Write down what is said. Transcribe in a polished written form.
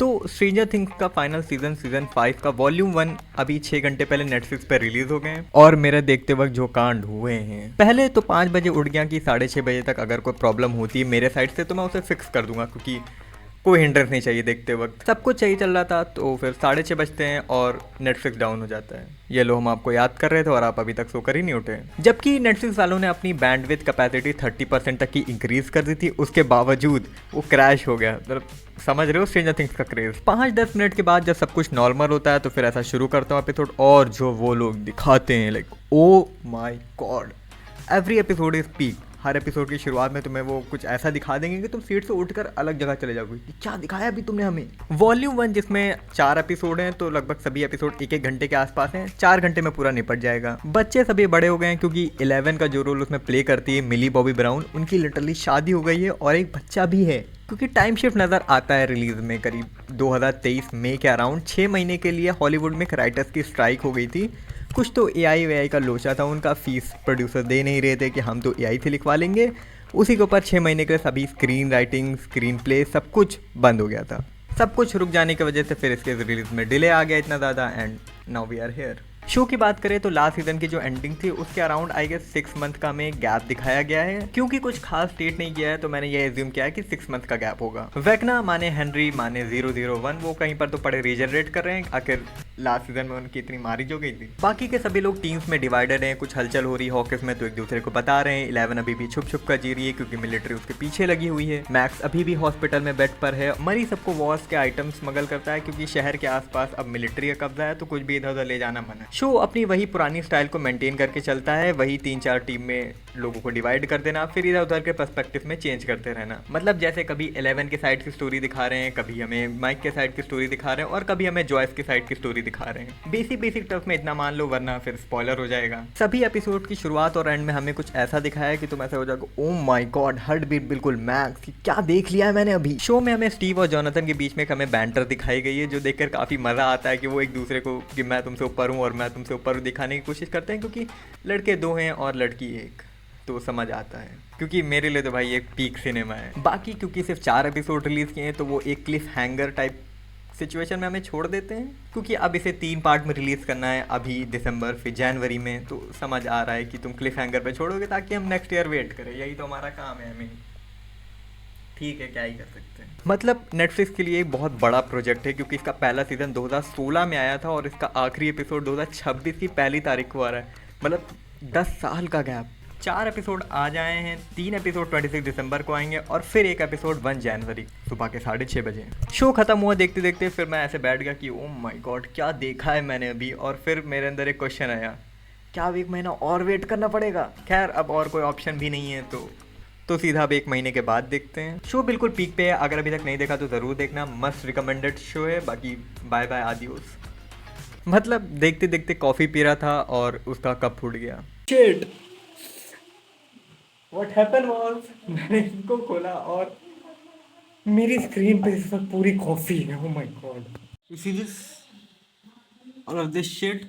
तो stranger things का final season 5 का वॉल्यूम 1 अभी 6 घंटे पहले नेटफ्लिक्स पे रिलीज हो गए हैं और मेरा देखते वक्त जो कांड हुए हैं, पहले तो 5 बजे उठ गया कि 6:30 बजे तक अगर कोई प्रॉब्लम होती है मेरे साइड से तो मैं उसे फिक्स कर दूंगा, क्योंकि कोई हिंड्रेंस नहीं चाहिए। देखते वक्त सब कुछ सही चल रहा था, तो फिर 6:30 बजते हैं और नेटफ्लिक्स डाउन हो जाता है। ये लो, हम आपको याद कर रहे थे और आप अभी तक सोकर ही नहीं उठे। जबकि नेटफ्लिक्स वालों ने अपनी बैंडविड्थ कैपेसिटी 30% तक की इंक्रीज कर दी थी, उसके बावजूद वो क्रैश हो गया। मतलब समझ रहे हो स्ट्रेंजर थिंग्स का क्रेज। 5-10 मिनट के बाद जब सब कुछ नॉर्मल होता है तो फिर ऐसा शुरू करता हूँ एपिसोड, और जो वो लोग दिखाते हैं, like oh my God, every episode is peak. Her episode की शुरुआत में तुम्हें वो कुछ ऐसा दिखा देंगे कि तुम सीट से उठकर अलग जगह चले जाओगे कि क्या दिखाया अभी तुमने हमें। वॉल्यूम 1 जिसमें 4 एपिसोड हैं, तो लगभग सभी एपिसोड 1-1 घंटे के आसपास हैं। 4 घंटे में पूरा निपट जाएगा। बच्चे सभी बड़े हो गए हैं, क्योंकि 11 का जो रोल उसमें प्ले करती है मिली बॉबी ब्राउन, उनकी लिटरली शादी हो गई है और एक बच्चा भी है। क्योंकि टाइम शिफ्ट नज़र आता है रिलीज में करीब 2023 मई के अराउंड। 6 महीने के लिए हॉलीवुड में राइटर्स की स्ट्राइक हो गई थी। कुछ तो एआई का लोचा था उनका, फीस प्रोड्यूसर दे नहीं रहे थे कि हम तो एआई से लिखवा लेंगे। उसी के ऊपर 6 महीने के लिए सभी स्क्रीन राइटिंग, स्क्रीन प्ले सब कुछ बंद हो गया था। सब कुछ रुक जाने की वजह से फिर इसके रिलीज में डिले आ गया इतना ज़्यादा, and now we are here. Show की बात करें तो लास्ट सीजन की जो एंडिंग थी उसके अराउंड आई गेस 6 मंथ का हमें गैप दिखाया गया है। क्योंकि कुछ खास स्टेट नहीं किया है तो मैंने ये एज्यूम किया है कि 6 मंथ का गैप होगा। वेकना माने हेनरी माने 001 वो कहीं पर तो पड़े रीजनरेट कर रहे हैं। आखिर लास्ट सीजन में उनकी इतनी मारी जो गई थी। बाकी के सभी लोग टीम्स में डिवाइडेड हैं, कुछ हलचल हो रही है हॉकिस में तो एक दूसरे को बता रहे हैं। 11 अभी भी छुप छुप कर जी रही है क्योंकि मिलिट्री उसके पीछे लगी हुई है। मैक्स अभी भी हॉस्पिटल में बेड पर है। मरी सबको वॉर्स के आइटम स्मगल करता है क्योंकि शहर के आसपास अब मिलिट्री का कब्जा है, तो कुछ भी इधर उधर ले जाना मना है। शो अपनी वही पुरानी स्टाइल को मेंटेन करके चलता है, वही 3-4 टीम में लोगों को डिवाइड कर देना, फिर इधर उधर के पर्सपेक्टिव में चेंज करते रहना। मतलब जैसे कभी 11 के साइड की स्टोरी दिखा रहे हैं, कभी हमें माइक के साइड की स्टोरी दिखा रहे हैं और कभी हमें जॉयस के साइड की स्टोरी दिखा रहे हैं। बेसिक टर्फ में इतना मान लो, वरना फिर स्पॉइलर हो जाएगा। सभी एपिसोड की शुरुआत और एंड में हमें कुछ ऐसा दिखाया है कि तुम ऐसा हो जाओगे oh my god, heart beat बिल्कुल मैक्स, क्या देख लिया है मैंने अभी। शो में हमें स्टीव और जोनाथन के बीच में एक हमें बैंटर दिखाई गई है, जो देखकर काफी मजा आता है कि वो एक दूसरे को कि मैं तुमसे ऊपर हूँ और मैं तुमसे ऊपर हूँ दिखाने की कोशिश करते हैं, क्योंकि लड़के 2 हैं और लड़की 1, तो समझ आता है। क्योंकि मेरे लिए तो भाई एक पीक सिनेमा है। बाकी क्योंकि सिर्फ 4 एपिसोड रिलीज किए हैं तो वो एक क्लिफ हैंगर टाइप सिचुएशन में हमें छोड़ देते हैं, क्योंकि अब इसे 3 पार्ट में रिलीज करना है, अभी दिसंबर फिर जनवरी में। तो समझ आ रहा है कि तुम क्लिफ हैंगर पे छोड़ोगे ताकि हम नेक्स्ट ईयर वेट करें, यही तो हमारा काम है। हमें ठीक है, क्या ही कर सकते हैं। मतलब नेटफ्लिक्स के लिए एक बहुत बड़ा प्रोजेक्ट है, क्योंकि इसका पहला सीजन 2016 में आया था और इसका आखिरी एपिसोड 2026 की पहली तारीख को आ रहा है। मतलब 10 साल का गैप। 4 एपिसोड आ जाए हैं, 3 एपिसोड 26 दिसंबर को आएंगे और फिर एक एपिसोड 1 जनवरी सुबह के 6:30 बजे। शो खत्म हुआ देखते देखते फिर मैं ऐसे बैठ गया कि ओ माय गॉड, क्या देखा है मैंने अभी। और फिर मेरे अंदर एक क्वेश्चन आया, क्या अब 1 महीना और वेट करना पड़ेगा। खैर अब और कोई ऑप्शन भी नहीं है, तो सीधा अब 1 महीने के बाद देखते हैं। शो बिल्कुल पीक पे है, अगर अभी तक नहीं देखा तो ज़रूर देखना, मस्ट रिकमेंडेड शो है। बाकी बाय बाय, आदियोस। मतलब देखते देखते कॉफ़ी पी रहा था और उसका कप फूट गया। शिट, व्हाट हैपन वाज, मैंने इसको खोला और मेरी स्क्रीन पे इस वक्त पूरी कॉफ़ी है। Oh my God, you see this, all of this shit.